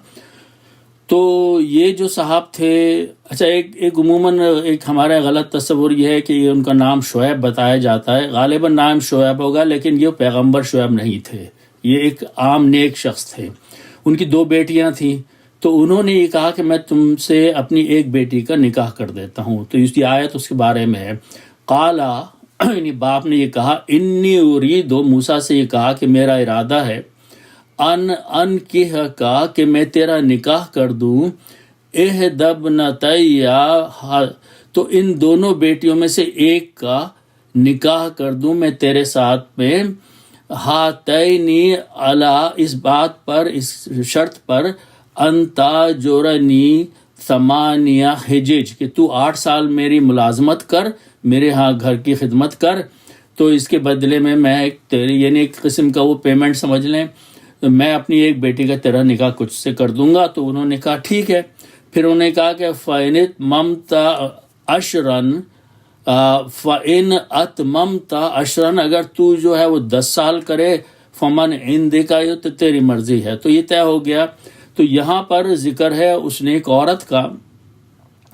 Speaker 1: تو یہ جو صاحب تھے، اچھا ایک عموماً ایک ہمارا غلط تصور یہ ہے کہ یہ ان کا نام شعیب بتایا جاتا ہے، غالباً نام شعیب ہوگا، لیکن یہ پیغمبر شعیب نہیں تھے، یہ ایک عام نیک شخص تھے۔ ان کی 2 بیٹیاں تھیں، تو انہوں نے یہ کہا کہ میں تم سے اپنی ایک بیٹی کا نکاح کر دیتا ہوں۔ تو اس کی آیت اس کے بارے میں ہے، قالا، یعنی باپ نے یہ کہا، انی ارید، موسیٰ سے یہ کہا کہ میرا ارادہ ہے، ان کی کا کہ میں تیرا نکاح کر دوں، احدی ابنتیا، تو ان دونوں بیٹیوں میں سے ایک کا نکاح کر دوں میں تیرے ساتھ میں، ہاتینی علی، اس بات پر، اس شرط پر، انتا جورنی 8 حجج، کہ تو 8 سال میری ملازمت کر، میرے ہاں گھر کی خدمت کر، تو اس کے بدلے میں تیری، یعنی ایک قسم کا وہ پیمنٹ سمجھ لیں، میں اپنی ایک بیٹی کا تیرا نکاح کچھ سے کر دوں گا۔ تو انہوں نے کہا ٹھیک ہے۔ پھر انہوں نے کہا کہ فَإِنْ أَتْمَمْتَ عَشْرًا، اگر تو جو ہے وہ 10 سال کرے، فمن عندك، تو تیری مرضی ہے۔ تو یہ طے ہو گیا۔ تو یہاں پر ذکر ہے اس نے ایک عورت کا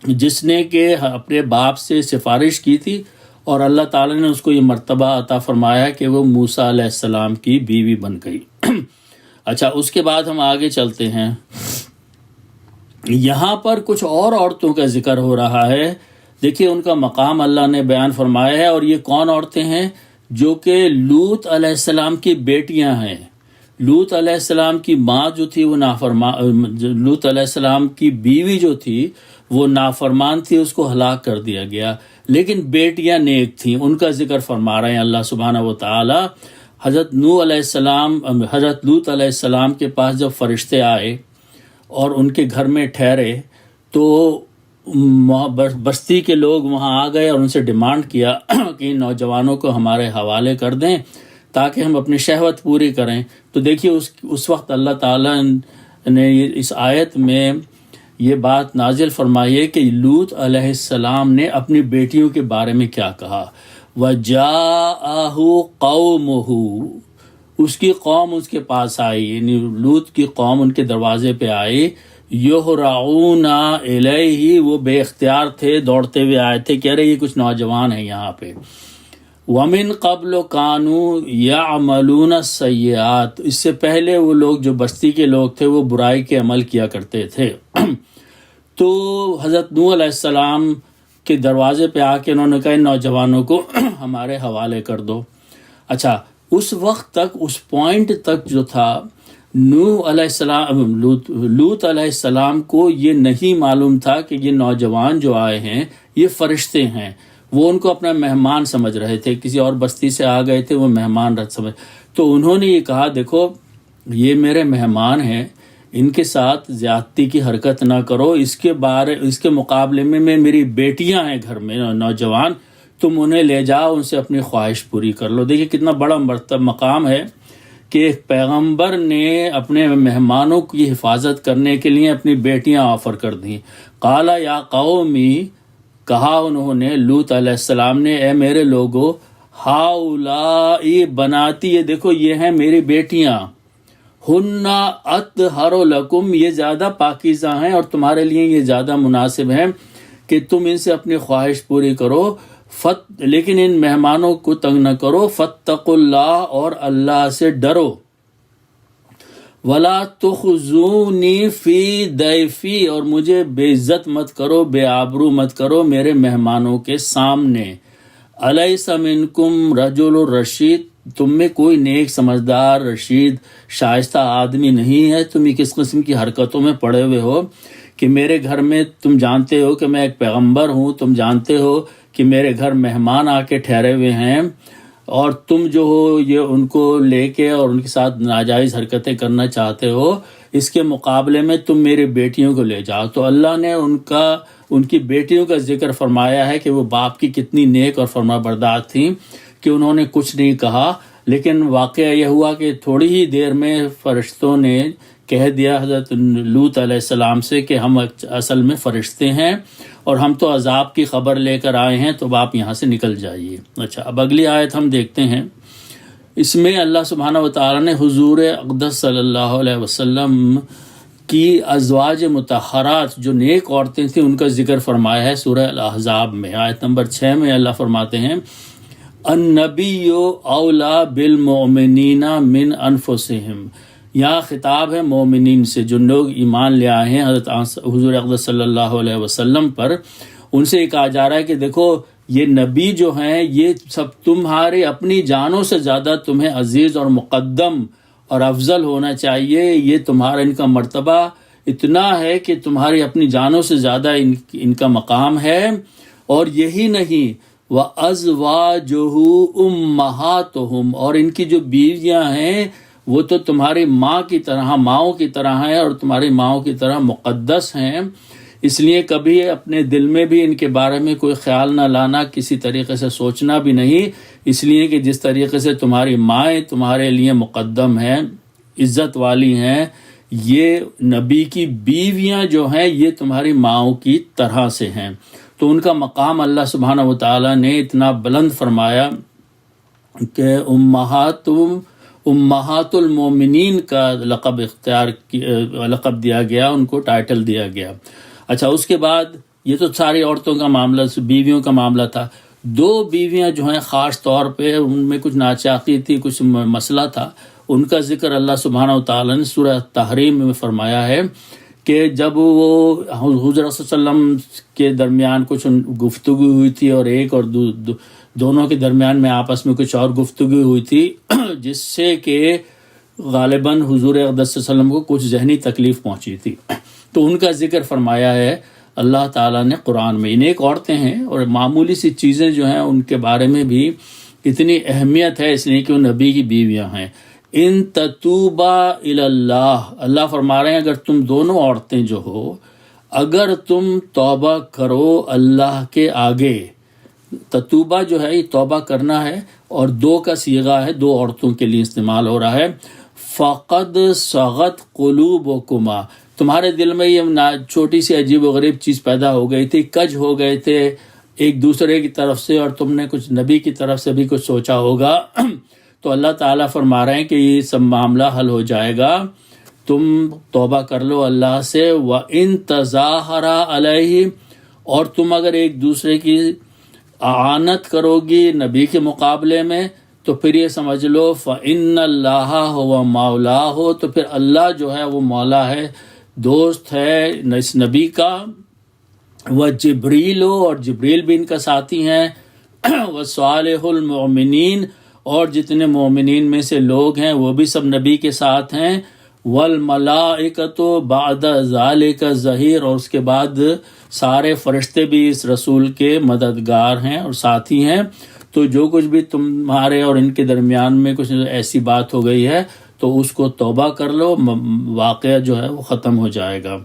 Speaker 1: جس نے کہ اپنے باپ سے سفارش کی تھی، اور اللہ تعالیٰ نے اس کو یہ مرتبہ عطا فرمایا کہ وہ موسیٰ علیہ السلام کی بیوی بن گئی۔ اچھا، اس کے بعد ہم آگے چلتے ہیں۔ یہاں پر کچھ اور عورتوں کا ذکر ہو رہا ہے، دیکھیے ان کا مقام اللہ نے بیان فرمایا ہے، اور یہ کون عورتیں ہیں؟ جو کہ لوط علیہ السلام کی بیٹیاں ہیں۔ لوط علیہ السلام کی ماں جو تھی وہ لوط علیہ السلام کی بیوی جو تھی وہ نافرمان تھی، اس کو ہلاک کر دیا گیا، لیکن بیٹیاں نیک تھیں، ان کا ذکر فرما رہے ہیں اللہ سبحانہ و تعالی۔ حضرت لوط علیہ السلام کے پاس جب فرشتے آئے اور ان کے گھر میں ٹھہرے، تو بستی کے لوگ وہاں آ گئے اور ان سے ڈیمانڈ کیا کہ نوجوانوں کو ہمارے حوالے کر دیں تاکہ ہم اپنی شہوت پوری کریں۔ تو دیکھیے اس وقت اللہ تعالیٰ نے اس آیت میں یہ بات نازل فرمائی ہے کہ لوط علیہ السلام نے اپنی بیٹیوں کے بارے میں کیا کہا، وَجَاءَهُ قَوْمُهُ، اس کی قوم اس کے پاس آئی، یعنی لوط کی قوم ان کے دروازے پہ آئی، یُہْرَعُونَ إِلَيْهِ، وہ بے اختیار تھے، دوڑتے ہوئے آئے تھے، کہہ رہے یہ کچھ نوجوان ہیں یہاں پہ۔ وَمِن قَبْلُ كَانُوا يَعْمَلُونَ السَّيِّئَاتِ، اس سے پہلے وہ لوگ جو بستی کے لوگ تھے وہ برائی کے عمل کیا کرتے تھے۔ تو حضرت نوح علیہ السلام کے دروازے پہ آ کے انہوں نے کہا ان نوجوانوں کو ہمارے حوالے کر دو۔ اچھا، اس وقت تک، اس پوائنٹ تک جو تھا، نوح علیہ السلام، لوط علیہ السلام کو یہ نہیں معلوم تھا کہ یہ نوجوان جو آئے ہیں یہ فرشتے ہیں، وہ ان کو اپنا مہمان سمجھ رہے تھے، کسی اور بستی سے آ گئے تھے، وہ مہمان سمجھ۔ تو انہوں نے یہ کہا دیکھو یہ میرے مہمان ہیں، ان کے ساتھ زیادتی کی حرکت نہ کرو، اس کے مقابلے میں میری بیٹیاں ہیں گھر میں نوجوان، تم انہیں لے جاؤ، ان سے اپنی خواہش پوری کر لو۔ دیکھیے کتنا بڑا مرتبہ مقام ہے کہ ایک پیغمبر نے اپنے مہمانوں کی حفاظت کرنے کے لیے اپنی بیٹیاں آفر کر دیں۔ قال یا قومی، کہا انہوں نے، لوط علیہ السلام نے، اے میرے لوگو، ہاؤلائی بناتی، یہ دیکھو یہ ہیں میری بیٹیاں، ہن اطہر لکم، یہ زیادہ پاکیزہ ہیں اور تمہارے لیے یہ زیادہ مناسب ہیں کہ تم ان سے اپنی خواہش پوری کرو، لیکن ان مہمانوں کو تنگ نہ کرو، فاتقوا اللہ، اور اللہ سے ڈرو، ولا تخزونی فی ضیفی، اور مجھے بے عزت مت کرو، بے آبرو مت کرو میرے مہمانوں کے سامنے، الیس منکم رجل رشید، تم میں کوئی نیک سمجھدار رشید شائستہ آدمی نہیں ہے؟ تم یہ کس قسم کی حرکتوں میں پڑے ہوئے ہو کہ میرے گھر میں، تم جانتے ہو کہ میں ایک پیغمبر ہوں، تم جانتے ہو کہ میرے گھر مہمان آ کے ٹھہرے ہوئے ہیں، اور تم جو ہو یہ ان کو لے کے اور ان کے ساتھ ناجائز حرکتیں کرنا چاہتے ہو، اس کے مقابلے میں تم میری بیٹیوں کو لے جاؤ۔ تو اللہ نے ان کا ان کی بیٹیوں کا ذکر فرمایا ہے کہ وہ باپ کی کتنی نیک اور فرمانبردار تھیں کہ انہوں نے کچھ نہیں کہا، لیکن واقعہ یہ ہوا کہ تھوڑی ہی دیر میں فرشتوں نے کہہ دیا حضرت لوط علیہ السلام سے کہ ہم اصل میں فرشتے ہیں اور ہم تو عذاب کی خبر لے کر آئے ہیں، تو آپ یہاں سے نکل جائیے۔ اچھا، اب اگلی آیت ہم دیکھتے ہیں۔ اس میں اللہ سبحانہ وتعالیٰ نے حضور اقدس صلی اللہ علیہ وسلم کی ازواج مطہرات جو نیک عورتیں تھیں ان کا ذکر فرمایا ہے سورہ الاحزاب میں۔ آیت نمبر 6 میں اللہ فرماتے ہیں النبی اولا بالمؤمنین من انفسہم، یہاں خطاب ہے مومنین سے، جو لوگ ایمان لے آئے ہیں حضرت حضور اقدس صلی اللہ علیہ وسلم پر، ان سے یہ کہا جا رہا ہے کہ دیکھو یہ نبی جو ہیں یہ سب تمہارے اپنی جانوں سے زیادہ تمہیں عزیز اور مقدم اور افضل ہونا چاہیے، یہ تمہارا ان کا مرتبہ اتنا ہے کہ تمہاری اپنی جانوں سے زیادہ ان کا مقام ہے۔ اور یہی نہیں، وَأَزْوَاجُهُ أُمَّهَاتُهُمْ، اور ان کی جو بیویاں ہیں وہ تو تمہاری ماں کی طرح، ماؤں کی طرح ہیں اور تمہاری ماؤں کی طرح مقدس ہیں۔ اس لیے کبھی اپنے دل میں بھی ان کے بارے میں کوئی خیال نہ لانا، کسی طریقے سے سوچنا بھی نہیں، اس لیے کہ جس طریقے سے تمہاری مائیں تمہارے لیے مقدم ہیں، عزت والی ہیں، یہ نبی کی بیویاں جو ہیں یہ تمہاری ماؤں کی طرح سے ہیں۔ تو ان کا مقام اللہ سبحانہ وتعالیٰ نے اتنا بلند فرمایا کہ امہات المومنین کا لقب دیا گیا، ان کو ٹائٹل دیا گیا۔ اچھا، اس کے بعد یہ تو ساری عورتوں کا معاملہ، بیویوں کا معاملہ تھا۔ 2 بیویاں جو ہیں خاص طور پہ ان میں کچھ ناچاقی تھی، کچھ مسئلہ تھا، ان کا ذکر اللہ سبحانہ وتعالیٰ نے سورہ تحریم میں فرمایا ہے کہ جب وہ حضور صلی اللہ علیہ وسلم کے درمیان کچھ گفتگو ہوئی تھی اور ایک اور دونوں کے درمیان میں آپس میں کچھ اور گفتگو ہوئی تھی جس سے کہ غالباً حضور اقدس صلی اللہ علیہ وسلم کو کچھ ذہنی تکلیف پہنچی تھی، تو ان کا ذکر فرمایا ہے اللہ تعالیٰ نے قرآن میں۔ نیک عورتیں ہیں اور معمولی سی چیزیں جو ہیں ان کے بارے میں بھی اتنی اہمیت ہے، اس لیے کہ وہ نبی کی بیویاں ہیں۔ ان تتوبا الی اللہ، اللہ فرما رہے ہیں اگر تم دونوں عورتیں جو ہو، اگر تم توبہ کرو اللہ کے آگے، تتوبہ جو ہے یہ توبہ کرنا ہے اور 2 کا صیغہ ہے، 2 عورتوں کے لیے استعمال ہو رہا ہے۔ فقد صغت قلوبکما، تمہارے دل میں یہ چھوٹی سی عجیب و غریب چیز پیدا ہو گئی تھی، کج ہو گئے تھے ایک دوسرے کی طرف سے، اور تم نے کچھ نبی کی طرف سے بھی کچھ سوچا ہوگا، تو اللہ تعالیٰ فرما رہے ہیں کہ یہ سب معاملہ حل ہو جائے گا، تم توبہ کر لو اللہ سے۔ وَإِن تَظَاهَرَ عَلَيْهِ، اور تم اگر ایک دوسرے کی اعانت کرو گی نبی کے مقابلے میں تو پھر یہ سمجھ لو فَإِنَّ اللَّهَ هُوَ مَوْلَاهُ، تو پھر اللہ جو ہے وہ مولا ہے، دوست ہے اس نبی کا۔ وَجِبْرِيلُ، اور جبریل بھی ان کا ساتھی ہیں۔ وَصَالِحُ الْمُؤْمِنِينَ، اور جتنے مومنین میں سے لوگ ہیں وہ بھی سب نبی کے ساتھ ہیں۔ وَالْمَلَائِكَةُ بَعْدَ ذَلِكَ ظَهِيرٌ، اور اس کے بعد سارے فرشتے بھی اس رسول کے مددگار ہیں اور ساتھی ہیں۔ تو جو کچھ بھی تمہارے اور ان کے درمیان میں کچھ ایسی بات ہو گئی ہے تو اس کو توبہ کر لو، واقعہ جو ہے وہ ختم ہو جائے گا۔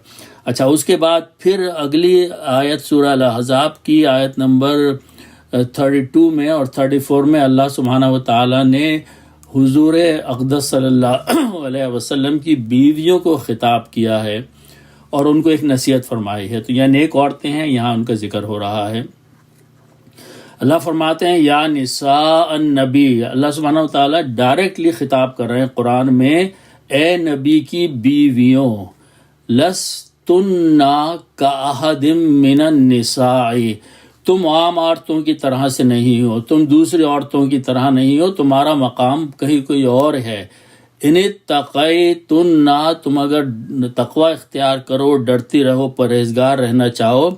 Speaker 1: اچھا، اس کے بعد پھر اگلی آیت سورہ الاحزاب کی آیت نمبر 32 میں اور 34 میں اللہ سبحانہ وتعالیٰ نے حضور اقدس صلی اللہ علیہ وسلم کی بیویوں کو خطاب کیا ہے اور ان کو ایک نصیحت فرمائی ہے۔ تو یہ نیک عورتیں ہیں، یہاں ان کا ذکر ہو رہا ہے۔ اللہ فرماتے ہیں یا نساء النبی، اللہ سبحانہ وتعالیٰ ڈائریکٹلی خطاب کر رہے ہیں قرآن میں، اے نبی کی بیویوں، لستن کاحد من النساء، تم عام عورتوں کی طرح سے نہیں ہو، تم دوسری عورتوں کی طرح نہیں ہو، تمہارا مقام کہیں کوئی اور ہے۔ ان اتقیتن، تم اگر تقوی اختیار کرو، ڈرتی رہو، پرہیزگار رہنا چاہو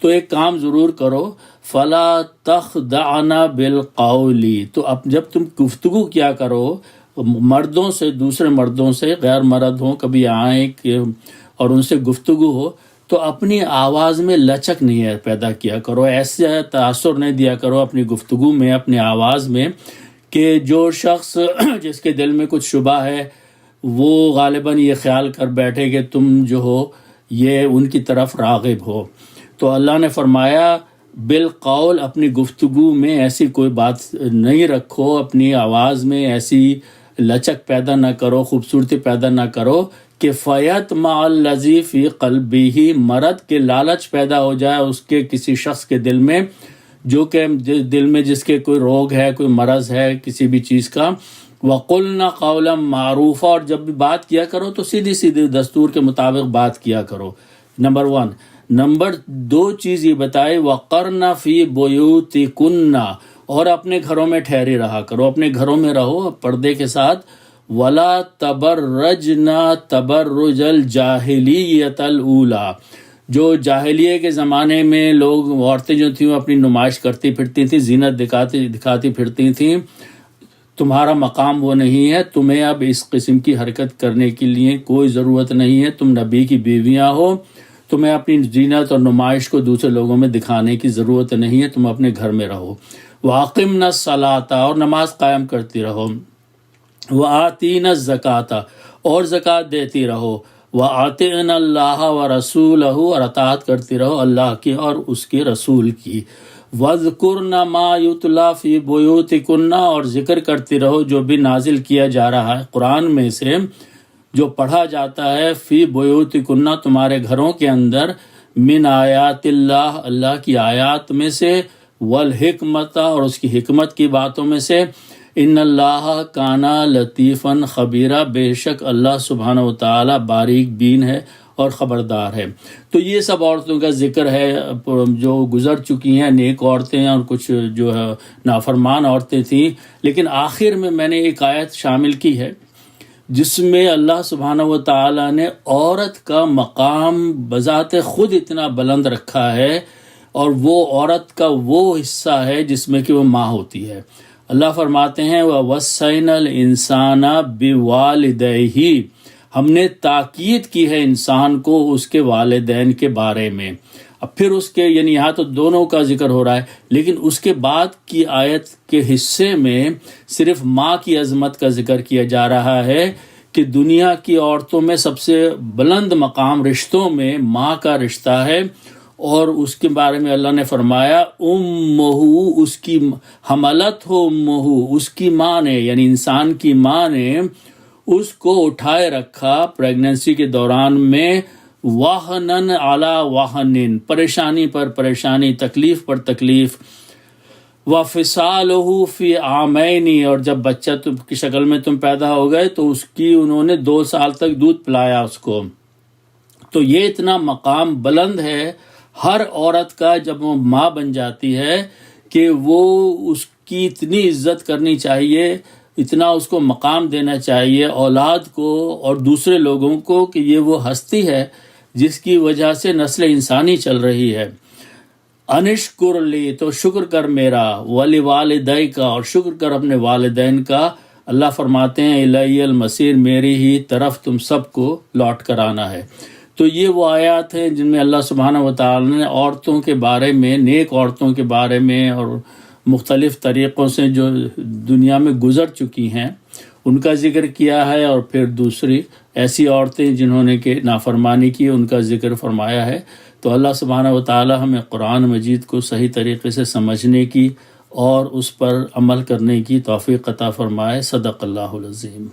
Speaker 1: تو ایک کام ضرور کرو، فلا تخضعن بالقول، تو اب جب تم گفتگو کیا کرو مردوں سے، دوسرے مردوں سے، غیر مرد ہوں کبھی آئیں اور ان سے گفتگو ہو تو اپنی آواز میں لچک نہیں پیدا کیا کرو، ایسا تاثر نہیں دیا کرو اپنی گفتگو میں، اپنی آواز میں، کہ جو شخص جس کے دل میں کچھ شبہ ہے وہ غالباً یہ خیال کر بیٹھے کہ تم جو ہو یہ ان کی طرف راغب ہو۔ تو اللہ نے فرمایا بالقول اپنی گفتگو میں ایسی کوئی بات نہیں رکھو، اپنی آواز میں ایسی لچک پیدا نہ کرو، خوبصورتی پیدا نہ کرو کہ فیطمع الذی فی قلبہ، مرض کے لالچ پیدا ہو جائے اس کے کسی شخص کے دل میں، جو کہ دل میں جس کے کوئی روگ ہے، کوئی مرض ہے کسی بھی چیز کا. وَقُلْنَا قَوْلًا مَعْرُوفًا، اور جب بھی بات کیا کرو تو سیدھی سیدھی دستور کے مطابق بات کیا کرو. نمبر 1. نمبر 2 چیز یہ بتائے وَقَرْنَ فِي بُيُوتِكُنَّ، اور اپنے گھروں میں ٹھہری رہا کرو، اپنے گھروں میں رہو پردے کے ساتھ. وَلَا تَبَرَّجْنَا تَبَرُّجَ الْجَاهِلِيَّةِ الْأُولَى، جو جاہلیے کے زمانے میں لوگ عورتیں جو تھیں وہ اپنی نمائش کرتی پھرتی تھیں، زینت دکھاتی پھرتی تھیں. تمہارا مقام وہ نہیں ہے، تمہیں اب اس قسم کی حرکت کرنے کے لیے کوئی ضرورت نہیں ہے. تم نبی کی بیویاں ہو، تمہیں اپنی زینت اور نمائش کو دوسرے لوگوں میں دکھانے کی ضرورت نہیں ہے، تم اپنے گھر میں رہو. وَأَقِمْنَا الصَّلَاةَ، اور نماز قائم کرتی رہو. وَآتِينَا الزَّكَاةَ، اور زکوٰۃ دیتی رہو. وَأَطِعْنَا اللَّهَ وَرَسُولَهُ، اور اطاعت کرتی رہو اللہ کی اور اس کے رسول کی. وَاذْكُرْنَ مَا يُتْلَى فِي بُيُوتِكُنَّ، اور ذکر کرتی رہو جو بھی نازل کیا جا رہا ہے قرآن میں سے، جو پڑھا جاتا ہے فی بیوتکن، تمہارے گھروں کے اندر، من آیات اللہ، اللہ کی آیات میں سے، والحکمت، اور اس کی حکمت کی باتوں میں سے. ان اللہ کانا لطیفاً خبیرہ، بے شک اللہ سبحانہ و تعالی باریک بین ہے اور خبردار ہے. تو یہ سب عورتوں کا ذکر ہے جو گزر چکی ہیں، نیک عورتیں اور کچھ جو ہے نافرمان عورتیں تھیں. لیکن آخر میں میں نے ایک آیت شامل کی ہے جس میں اللہ سبحانہ و تعالی نے عورت کا مقام بذات خود اتنا بلند رکھا ہے، اور وہ عورت کا وہ حصہ ہے جس میں کہ وہ ماں ہوتی ہے. اللہ فرماتے ہیں وَوَصَّيْنَا الْإِنسَانَ بِوَالِدَيْهِ، ہم نے تاکید کی ہے انسان کو اس کے والدین کے بارے میں. اب پھر اس کے یعنی یہاں تو دونوں کا ذکر ہو رہا ہے، لیکن اس کے بعد کی آیت کے حصے میں صرف ماں کی عظمت کا ذکر کیا جا رہا ہے کہ دنیا کی عورتوں میں سب سے بلند مقام رشتوں میں ماں کا رشتہ ہے. اور اس کے بارے میں اللہ نے فرمایا امہ، اس کی حملت ہو امہ، اس کی ماں نے یعنی انسان کی ماں نے اس کو اٹھائے رکھا پریگننسی کے دوران میں، وہنن علی وہنن، پریشانی پر پریشانی، تکلیف پر تکلیف. وفصالہ فی عامین، اور جب بچہ تم کی شکل میں تم پیدا ہو گئے تو اس کی انہوں نے 2 سال تک دودھ پلایا اس کو. تو یہ اتنا مقام بلند ہے ہر عورت کا جب وہ ماں بن جاتی ہے کہ وہ اس کی اتنی عزت کرنی چاہیے، اتنا اس کو مقام دینا چاہیے اولاد کو اور دوسرے لوگوں کو کہ یہ وہ ہستی ہے جس کی وجہ سے نسل انسانی چل رہی ہے. انشکر لی، تو شکر کر میرا، ولی والدیک، اور شکر کر اپنے والدین کا. اللہ فرماتے ہیں الی المصیر، میری ہی طرف تم سب کو لوٹ کر آنا ہے. تو یہ وہ آیات ہیں جن میں اللہ سبحانہ و تعالی نے عورتوں کے بارے میں، نیک عورتوں کے بارے میں اور مختلف طریقوں سے جو دنیا میں گزر چکی ہیں ان کا ذکر کیا ہے، اور پھر دوسری ایسی عورتیں جنہوں نے کہ نافرمانی کی ان کا ذکر فرمایا ہے. تو اللہ سبحانہ و تعالی ہمیں قرآن مجید کو صحیح طریقے سے سمجھنے کی اور اس پر عمل کرنے کی توفیق عطا فرمائے. صدق اللہ العظیم.